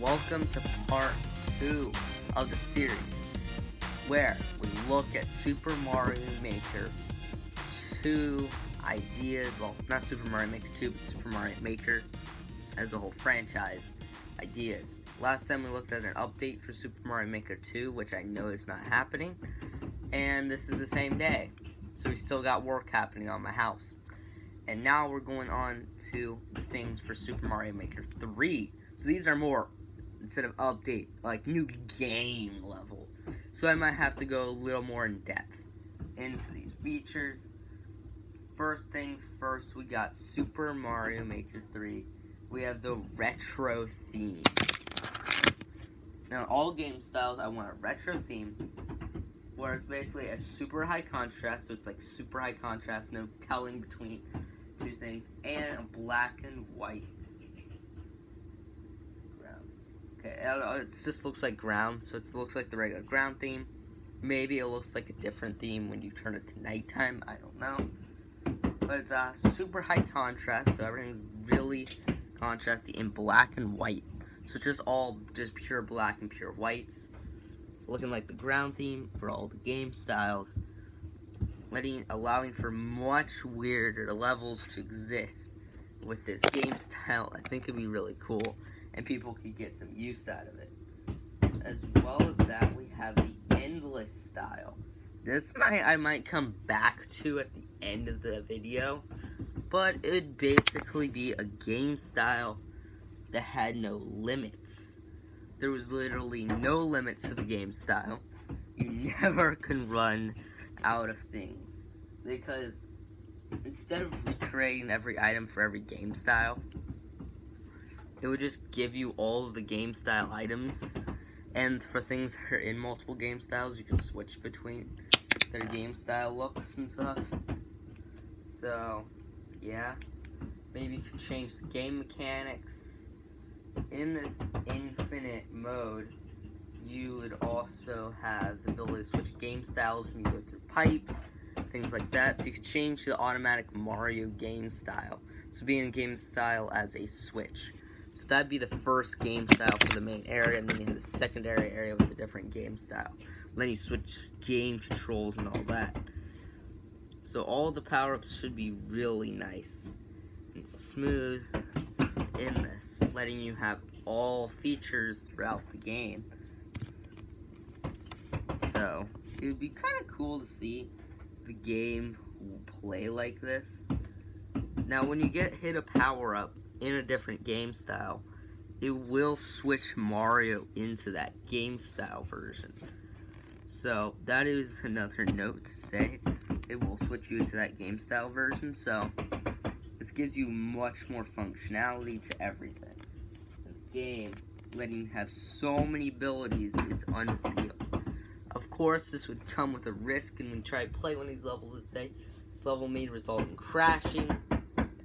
welcome to part 2 of the series, where we look at Super Mario Maker 2 ideas, well, not Super Mario Maker 2, but Super Mario Maker as a whole franchise ideas. Last time we looked at an update for Super Mario Maker 2, which I know is not happening, and this is the same day, so we still got work happening on my house. And now we're going on to the things for Super Mario Maker 3. So these are more, instead of update, like new game level. So I might have to go a little more in depth into these features. First things first, we got Super Mario Maker 3. We have the retro theme. Now, all game styles, I want a retro theme, where it's basically a super high contrast, so it's like super high contrast, no telling between two things, and a black and white ground. Okay, it just looks like ground, so it looks like the regular ground theme. Maybe it looks like a different theme when you turn it to nighttime, I don't know. But it's super high contrast, so everything's really contrasty in black and white. So it's just pure black and pure whites. Looking like the ground theme for all the game styles. Allowing for much weirder levels to exist with this game style. I think it'd be really cool, and people could get some use out of it. As well as that, we have the endless style. This I might come back to at the end of the video, but it'd basically be a game style that had no limits. There was literally no limits to the game style. You never can run out of things, because instead of recreating every item for every game style, it would just give you all of the game style items, and for things that are in multiple game styles, you can switch between their game style looks and stuff. So yeah, maybe you could change the game mechanics. In this infinite mode, you would also have the ability to switch game styles when you go through pipes, things like that. So you could change the automatic Mario game style. So being game style as a switch. So that'd be the first game style for the main area, and then you have the secondary area with a different game style. And then you switch game controls and all that. So all the power-ups should be really nice and smooth in this, letting you have all features throughout the game. So it would be kind of cool to see the game play like this. Now, when you hit a power-up in a different game style, it will switch Mario into that game style version. So that is another note to say. It will switch you into that game style version. So this gives you much more functionality to everything in the game, letting you have so many abilities, it's unreal. Of course, this would come with a risk, and when you try to play one of these levels, let's say this level may result in crashing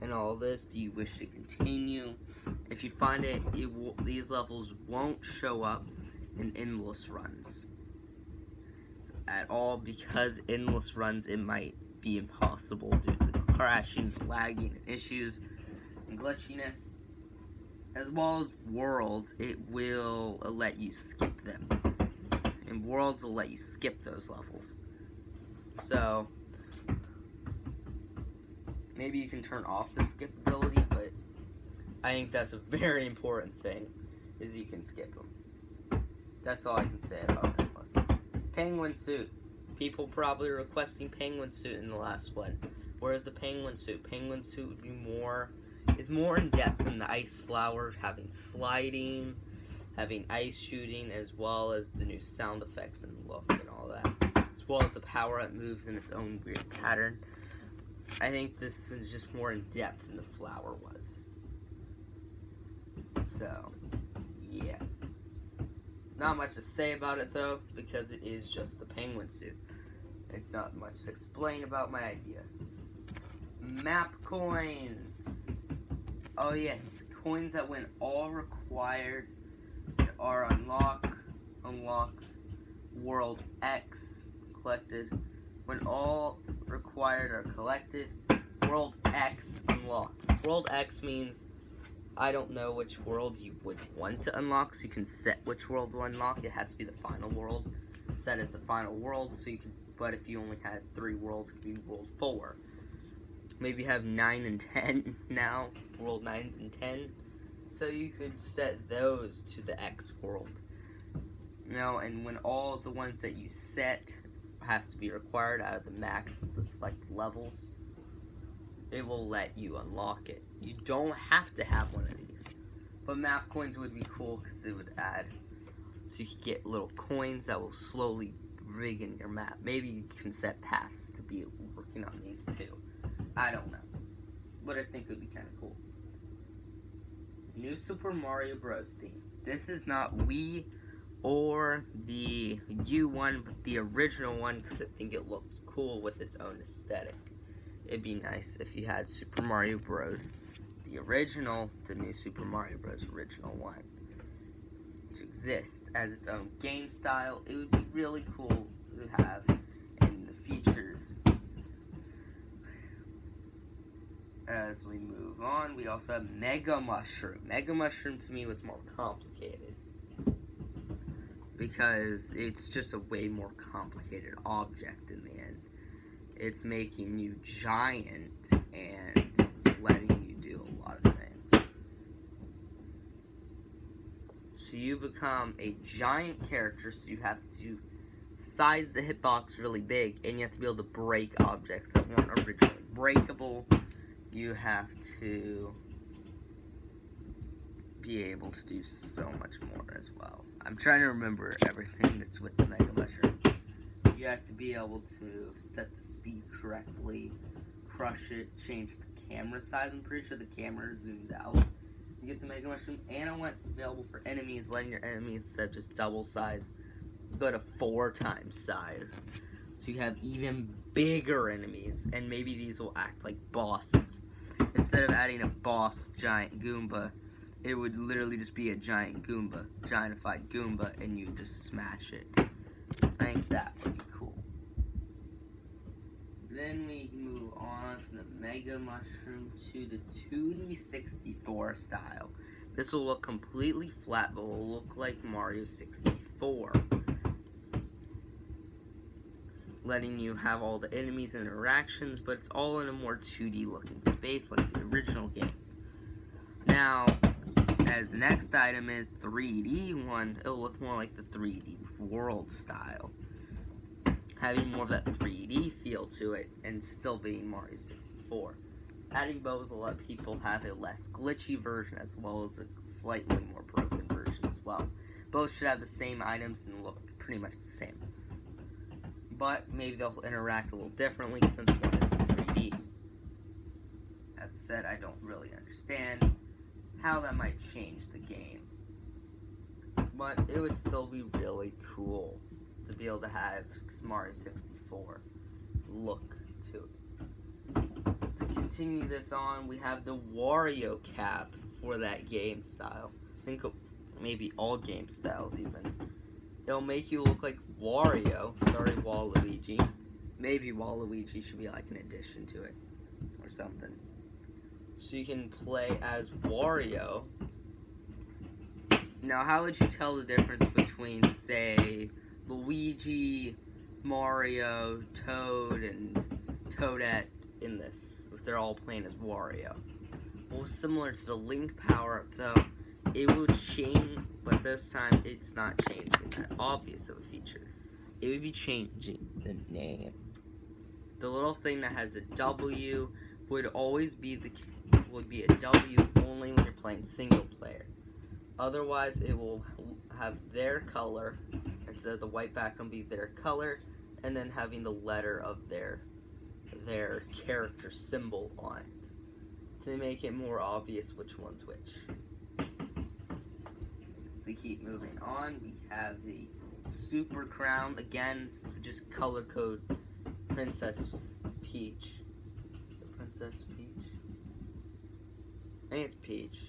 and all this. Do you wish to continue? If you find it, these levels won't show up in endless runs at all, because endless runs, it might be impossible due to crashing, lagging, and issues and glitchiness. As well as worlds, it will let you skip them. And worlds will let you skip those levels. So maybe you can turn off the skip ability, but I think that's a very important thing, is you can skip them. That's all I can say about Endless. Penguin suit. People probably requesting penguin suit in the last one. Whereas the penguin suit? Penguin suit would be is more in depth than the ice flower, having sliding, having ice shooting, as well as the new sound effects and look and all that. As well as the power-up moves in its own weird pattern. I think this is just more in depth than the flower was. So, yeah. Not much to say about it though, because it is just the penguin suit. It's not much to explain about my idea. Map coins. Oh yes, coins that when all required are unlocks World X collected. When all required are collected, World X unlocks. World X means I don't know which world you would want to unlock, so you can set which world to unlock. It has to be the final world, set as the final world, so you can, but if you only had 3 worlds, it could be world 4. Maybe you have 9 and 10 now, world 9 and 10, so you could set those to the X world. Now, and when all of the ones that you set have to be required out of the max of the selected levels, it will let you unlock it. You don't have to have one of these, but map coins would be cool because it would add, so you could get little coins that will slowly rig in your map. Maybe you can set paths to be working on these too. I don't know, but I think it would be kind of cool. New Super Mario Bros. Theme. This is not Wii or the U one, but the original one, because I think it looks cool with its own aesthetic. It'd be nice if you had Super Mario Bros. The original, the New Super Mario Bros. Original one, to exist as its own game style. It would be really cool to have, and the features. As we move on, we also have Mega Mushroom. Mega Mushroom to me was more complicated, because it's just a way more complicated object in the end. It's making you giant and letting you do a lot of things. So you become a giant character, so you have to size the hitbox really big, and you have to be able to break objects that weren't originally breakable. You have to be able to do so much more as well. I'm trying to remember everything that's with the Mega Mushroom. You have to be able to set the speed correctly, crush it, change the camera size. I'm pretty sure the camera zooms out. You get the Mega Mushroom, and I want available for enemies, letting your enemies, instead of just double size, go to 4 times size. So you have even bigger enemies, and maybe these will act like bosses. Instead of adding a boss giant Goomba, it would literally just be a giant Goomba, giantified Goomba, and you just smash it. I think that would be cool. Then we move on from the Mega Mushroom to the 2D 64 style. This will look completely flat, but will look like Mario 64. Letting you have all the enemies and interactions, but it's all in a more 2D looking space like the original games. Now, as the next item is 3D one, it'll look more like the 3D World style, having more of that 3D feel to it and still being Mario 64. Adding both will let people have a less glitchy version as well as a slightly more broken version as well. Both should have the same items and look pretty much the same, but maybe they'll interact a little differently since one is in 3D. As I said, I don't really understand how that might change the game, but it would still be really cool to be able to have Mario 64 look to it. To continue this on, we have the Wario cap for that game style. I think maybe all game styles even. It'll make you look like Wario. Sorry, Waluigi. Maybe Waluigi should be like an addition to it or something. So you can play as Wario. Now, how would you tell the difference between, say, Luigi, Mario, Toad, and Toadette in this, if they're all playing as Wario? Well, similar to the Link power-up, though, it would change, but this time it's not changing that obvious of a feature. It would be changing the name. The little thing that has a W would always be a W only when you're playing single player. Otherwise, it will have their color, instead of the white background be their color, and then having the letter of their character symbol on it, to make it more obvious which one's which. So we keep moving on, we have the Super Crown, again, just color code Princess Peach. Princess Peach? I think it's Peach.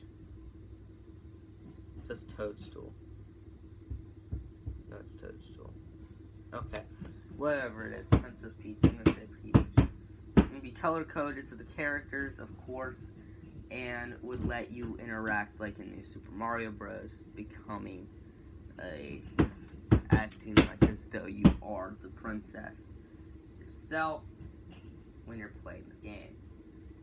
It says Toadstool. No, it's Toadstool. Okay. Whatever it is, Princess Peach. I'm gonna say Peach. It's gonna be color coded to the characters, of course. and would let you interact like in New Super Mario Bros. Acting like as though you are the princess yourself when you're playing the game.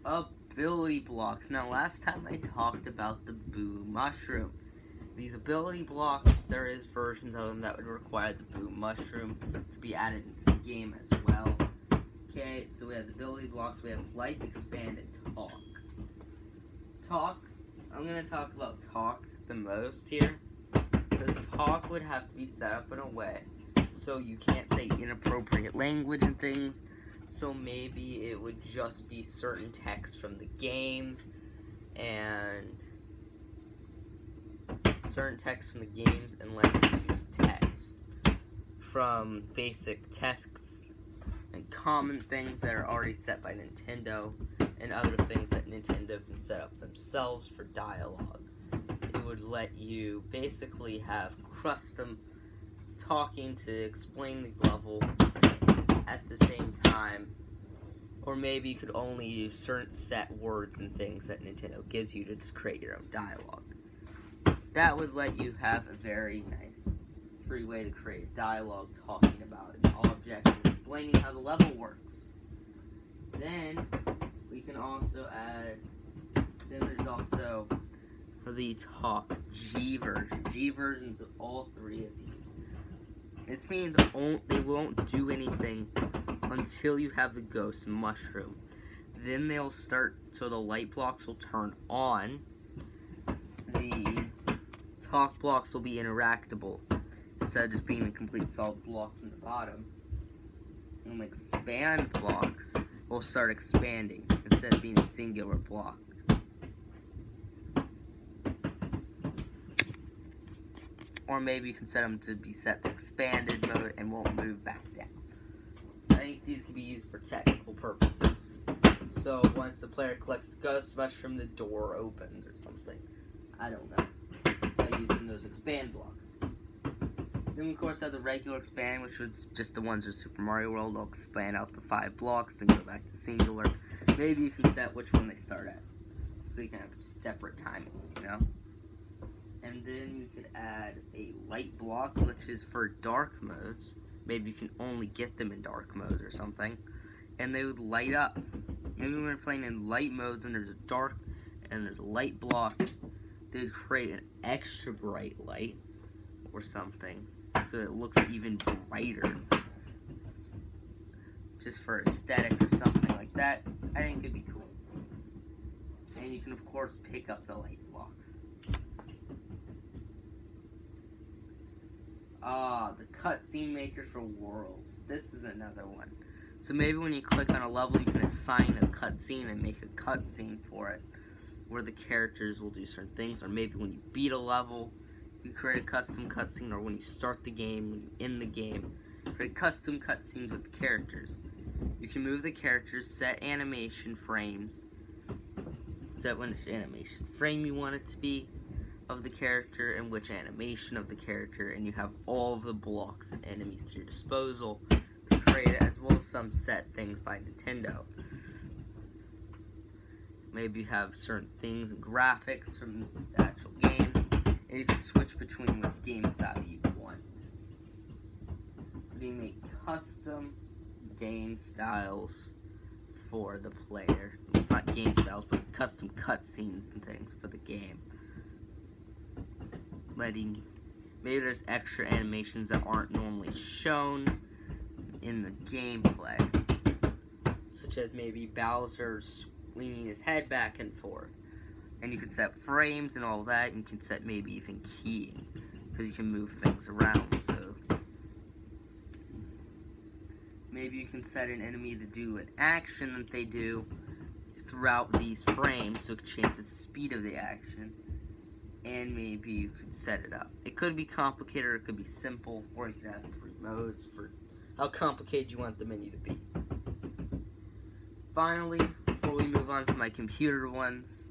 Ability blocks. Now, last time I talked about the Boo Mushroom. These ability blocks, there is versions of them that would require the Boo Mushroom to be added into the game as well. Okay, so we have the ability blocks. We have Light, Expand, and Talk. Talk, I'm going to talk about Talk the most here, because Talk would have to be set up in a way so you can't say inappropriate language and things. So maybe it would just be certain text from the games and let you use text from basic texts and common things that are already set by Nintendo and other things that Nintendo can set up themselves for dialogue. It would let you basically have custom talking to explain the level at the same time, or maybe you could only use certain set words and things that Nintendo gives you to just create your own dialogue. That would let you have a very nice free way to create dialogue talking about an object and explaining how the level works. Then we can also add, there's also the Talk G version. G versions of all three of these. This means they won't do anything until you have the Ghost Mushroom. Then they'll start, so the light blocks will turn on. The Talk blocks will be interactable instead of just being a complete solid block from the bottom. And expand blocks will start expanding instead of being a singular block. Or maybe you can set them to be set to expanded mode and won't move back down. I think these can be used for technical purposes. So once the player collects the Ghost Mushroom, the door opens or something. I don't know. By using those expand blocks. Then we of course have the regular expand, which was just the ones in Super Mario World. They'll expand out to 5 blocks, then go back to singular. Maybe you can set which one they start at. So you can have separate timings, you know? And then you could add a light block, which is for dark modes. Maybe you can only get them in dark modes or something. And they would light up. Maybe when we're playing in light modes and there's a dark and there's a light block, they would create an extra bright light or something so it looks even brighter. Just for aesthetic or something like that. I think it'd be cool. And you can of course pick up the light blocks. The cutscene maker for Worlds. This is another one. So maybe when you click on a level, you can assign a cutscene and make a cutscene for it, where the characters will do certain things. Or maybe when you beat a level, you create a custom cutscene. Or when you start the game, when you end the game, create custom cutscenes with the characters. You can move the characters, set animation frames, set which animation frame you want it to be of the character and which animation of the character, and you have all of the blocks and enemies to your disposal to create it, as well as some set things by Nintendo. Maybe you have certain things and graphics from the actual game, and you can switch between which game style you want. You make custom game styles for the player. Not game styles, but custom cutscenes and things for the game. Maybe there's extra animations that aren't normally shown in the gameplay, such as maybe Bowser leaning his head back and forth, and you can set frames and all that, and you can set maybe even keying, because you can move things around. So maybe you can set an enemy to do an action that they do throughout these frames, so it changes the speed of the action. And maybe you could set it up. It could be complicated, or it could be simple, or you could have 3 modes for how complicated you want the menu to be. Finally, before we move on to my computer ones,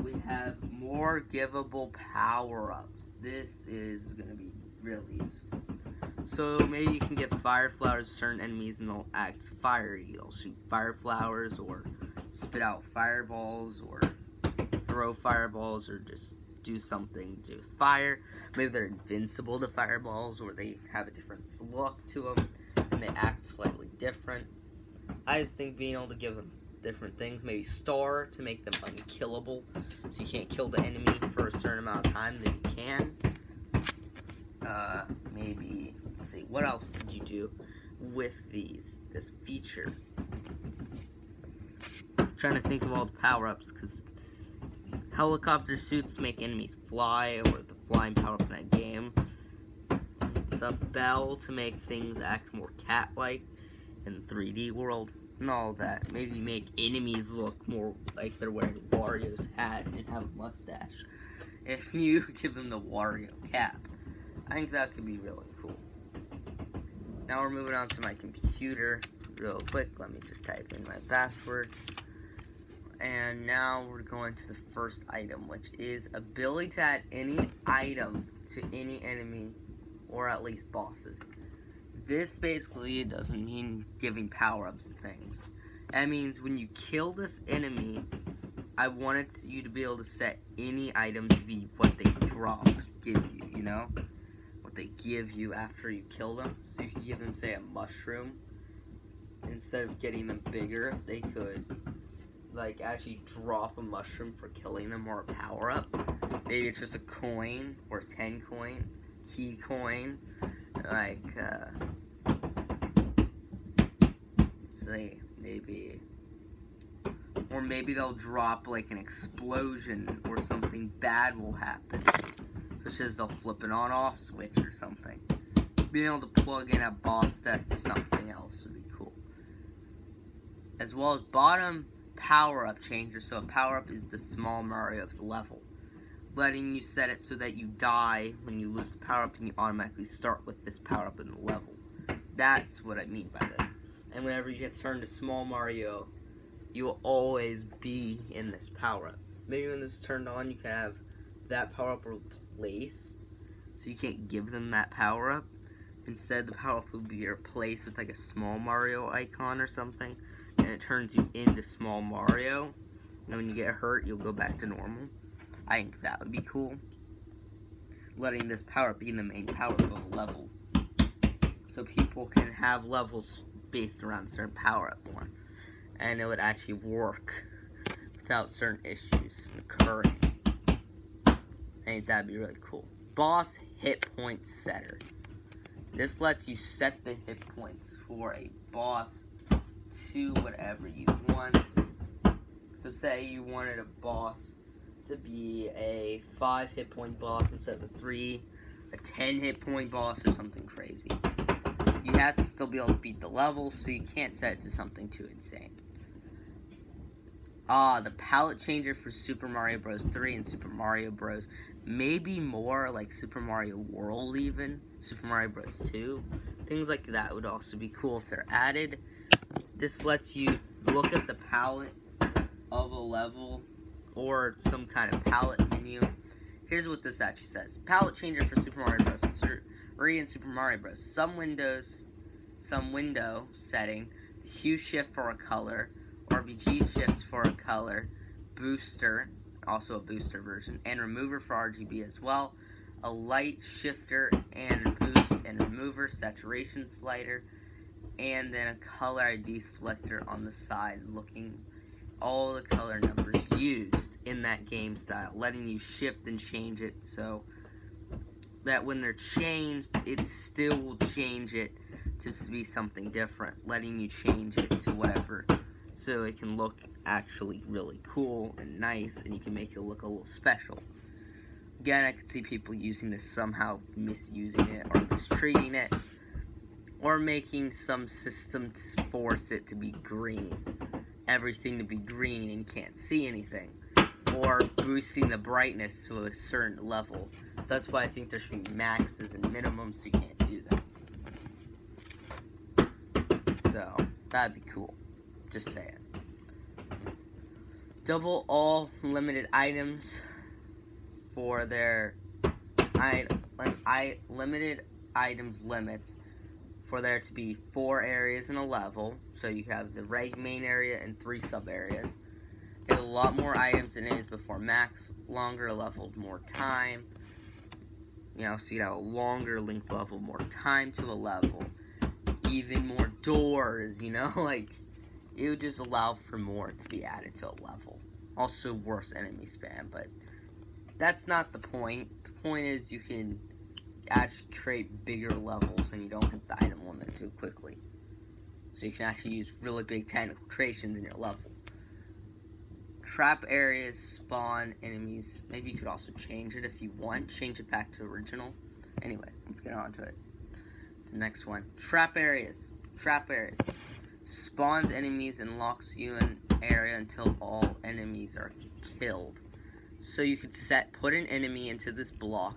we have more givable power-ups. This is going to be really useful. So maybe you can give fire flowers to certain enemies and they'll act fiery. They'll shoot fire flowers or spit out fireballs or throw fireballs or just do something to do with fire. Maybe they're invincible to fireballs, or they have a different look to them and they act slightly different. I just think being able to give them different things, maybe star to make them unkillable, so you can't kill the enemy for a certain amount of time, then you can. Maybe, let's see, what else could you do with this feature? I'm trying to think of all the power-ups, because helicopter suits make enemies fly, or the flying power-up in that game. Stuff Bell to make things act more cat-like in the 3D world, and all that. Maybe make enemies look more like they're wearing Wario's hat and have a mustache if you give them the Wario cap. I think that could be really cool. Now we're moving on to my computer real quick. Let me just type in my password. And now we're going to the first item, which is ability to add any item to any enemy, or at least bosses. This basically doesn't mean giving power-ups to things. That means when you kill this enemy, I wanted you to be able to set any item to be what they give you, you know? What they give you after you kill them. So you could give them, say, a mushroom. Instead of getting them bigger, they could, like, actually drop a mushroom for killing them, or a power-up. Maybe it's just a coin, or 10 coin, key coin, like, say, maybe, or maybe they'll drop, like, an explosion, or something bad will happen, such as they'll flip an on-off switch or something. Being able to plug in a boss deck to something else would be cool. As well as bottom power-up changer. So a power-up is the small Mario of the level, letting you set it so that you die when you lose the power-up and you automatically start with this power-up in the level. That's what I mean by this. And whenever you get turned to small Mario, you will always be in this power-up. Maybe when this is turned on, you can have that power-up replaced, so you can't give them that power-up. Instead, the power-up will be replaced with like a small Mario icon or something, and it turns you into small Mario. And when you get hurt, you'll go back to normal. I think that would be cool. Letting this power-up be the main power-up of a level, so people can have levels based around a certain power-up more, and it would actually work without certain issues occurring. I think that'd be really cool. Boss hit point setter. This lets you set the hit points for a boss to whatever you want. So say you wanted a boss to be a 5 hit point boss instead of a 3, a 10 hit point boss, or something crazy. You have to still be able to beat the level, so you can't set it to something too insane. The palette changer for Super Mario Bros. 3 and Super Mario Bros. Maybe more like Super Mario World, even Super Mario Bros. 2. Things like that would also be cool if they're added. This lets you look at the palette of a level, or some kind of palette menu. Here's what this actually says. Palette changer for Super Mario Bros. 3 and Super Mario Bros. Some window setting, hue shift for a color, RGB shifts for a color, booster, also a booster version, and remover for RGB as well, a light shifter and boost and remover, saturation slider, and then a color ID selector on the side, looking all the color numbers used in that game style, letting you shift and change it so that when they're changed, it still will change it to be something different, letting you change it to whatever, so it can look actually really cool and nice, and you can make it look a little special. Again, I could see people using this, somehow misusing it or mistreating it, or making some system to force it to be green. Everything to be green and you can't see anything. Or boosting the brightness to a certain level. So that's why I think there should be maxes and minimums, so you can't do that. So, that'd be cool. Just saying. Double all limited items for their limited items limits, for there to be 4 areas in a level. So you have the main area and 3 sub areas. Get a lot more items than it is before max, longer level, more time. You know, so you have a longer length level, more time to a level, even more doors, you know, like, it would just allow for more to be added to a level. Also, worse enemy spam, but that's not the point. The point is you can actually create bigger levels and you don't hit the item limit too quickly. So you can actually use really big technical creations in your level. Trap areas spawn enemies. Maybe you could also change it if you want. Change it back to original. Anyway, let's get on to it. The next one. Trap areas. Trap areas. Spawns enemies and locks you in area until all enemies are killed. So you could put an enemy into this block,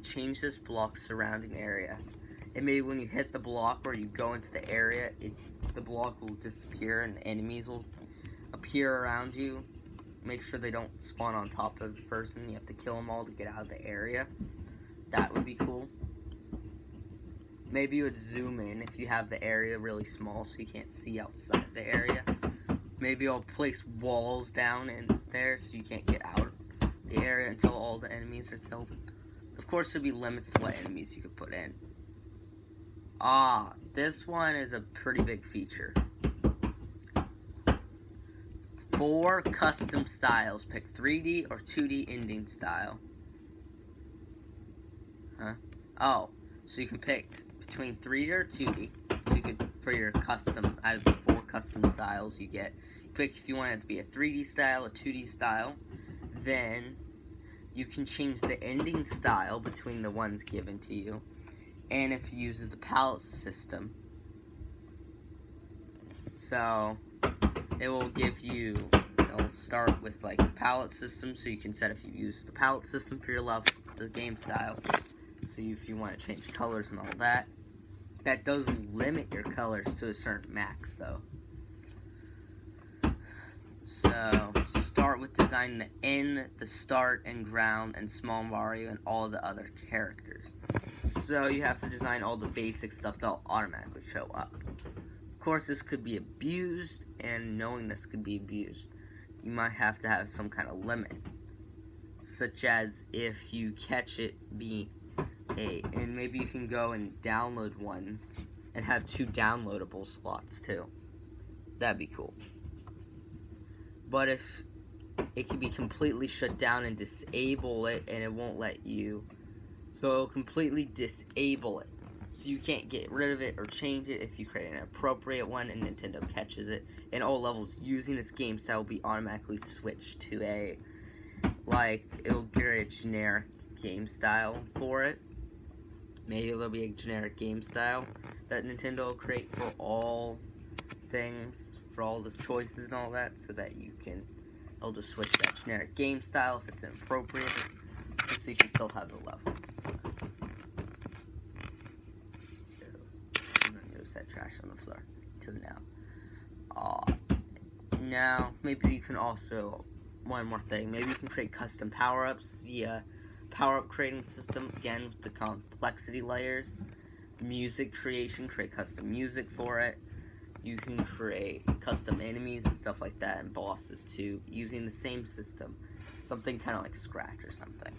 change this block's surrounding area, and maybe when you hit the block or you go into the area, the block will disappear and enemies will appear around you. Make sure they don't spawn on top of the person. You have to kill them all to get out of the area. That would be cool. Maybe you would zoom in if you have the area really small so you can't see outside the area. Maybe I'll place walls down in there so you can't get out the area until all the enemies are killed. Of course, there'll be limits to what enemies you could put in. This one is a pretty big feature. 4 custom styles. Pick 3D or 2D ending style. So you can pick between 3D or 2D. So you could, for your custom, out of the 4 custom styles you get, pick if you want it to be a 3D style, a 2D style. Then you can change the ending style between the ones given to you, and if it uses the palette system. So it will give you, it'll start with like a palette system, so you can set if you use the palette system for your level, the game style. So if you want to change colors and all that. That does limit your colors to a certain max though. So start with design the end, the start and ground and small Mario and all the other characters. So you have to design all the basic stuff that'll automatically show up. Of course, this could be abused, and knowing this could be abused, you might have to have some kind of limit, such as if you catch it being and maybe you can go and download ones and have 2 downloadable slots too. That'd be cool. But if it can be completely shut down and disable it, and it won't let you, so it'll completely disable it. So you can't get rid of it or change it if you create an appropriate one and Nintendo catches it. And all levels using this game style will be automatically switched to it'll create a generic game style for it. Maybe there'll be a generic game style that Nintendo will create for all things, for all the choices and all that, so that it'll just switch that generic game style if it's inappropriate, and so you can still have the level. Notice that trash on the floor till now. Now, maybe you can also, one more thing, maybe you can create custom power-ups via power-up creating system, again with the complexity layers. Music creation, create custom music for it. You can create custom enemies and stuff like that, and bosses too, using the same system. Something kind of like Scratch or something.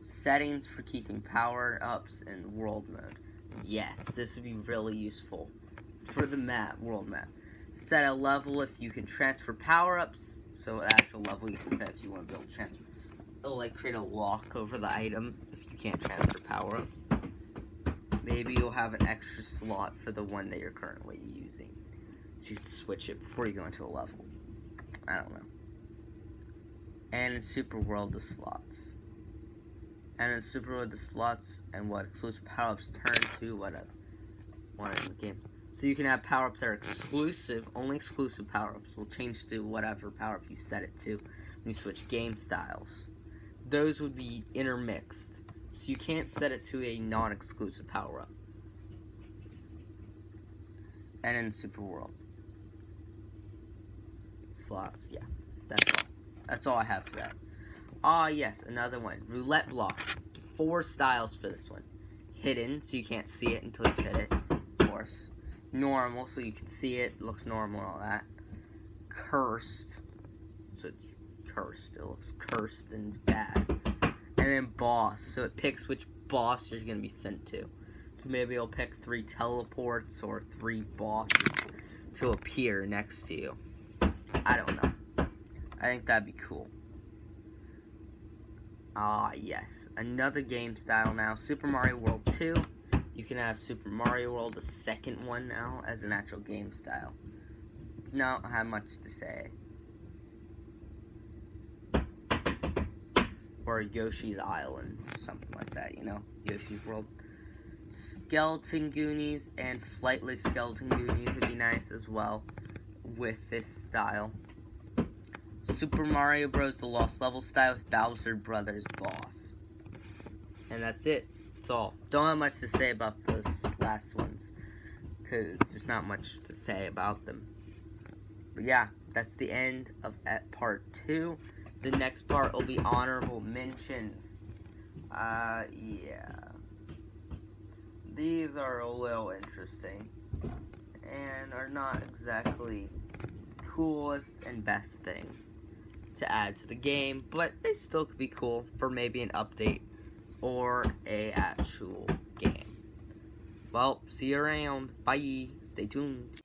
Settings for keeping power-ups in world mode. Yes, this would be really useful for the world map. Set a level if you can transfer power-ups. So an actual level you can set if you want to be able to transfer. It'll create a lock over the item if you can't transfer power-ups. Maybe you'll have an extra slot for the one that you're currently using, so you can switch it before you go into a level. I don't know. And in Super World, the slots. And in Super World, the slots and what exclusive power-ups turn to whatever one in the game. So you can have power-ups that are exclusive, only exclusive power-ups will change to whatever power-up you set it to when you switch game styles. Those would be intermixed. So you can't set it to a non-exclusive power-up. And in Super World. Slots, yeah. That's all I have for that. Yes, another one. Roulette blocks. 4 styles for this one. Hidden, so you can't see it until you hit it. Of course. Normal, so you can see it. Looks normal and all that. cursed. So it's cursed. It looks cursed and it's bad. And then boss. So it picks which boss you're going to be sent to. So maybe it'll pick 3 teleports or 3 bosses to appear next to you. I don't know. I think that'd be cool. Ah, yes. Another game style now. Super Mario World 2. You can have Super Mario World, the second one now, as an actual game style. Don't have much to say. Or Yoshi's Island. Something like that, you know? Yoshi's World. Skeleton Goonies and Flightless Skeleton Goonies would be nice as well with this style. Super Mario Bros. The Lost Level style with Bowser Brothers boss. And that's it. That's all. Don't have much to say about those last ones, because there's not much to say about them. But yeah, that's the end of part 2. The next part will be honorable mentions. Yeah. These are a little interesting and are not exactly the coolest and best thing to add to the game, but they still could be cool for maybe an update or a actual game. Well, see you around. Bye. Stay tuned.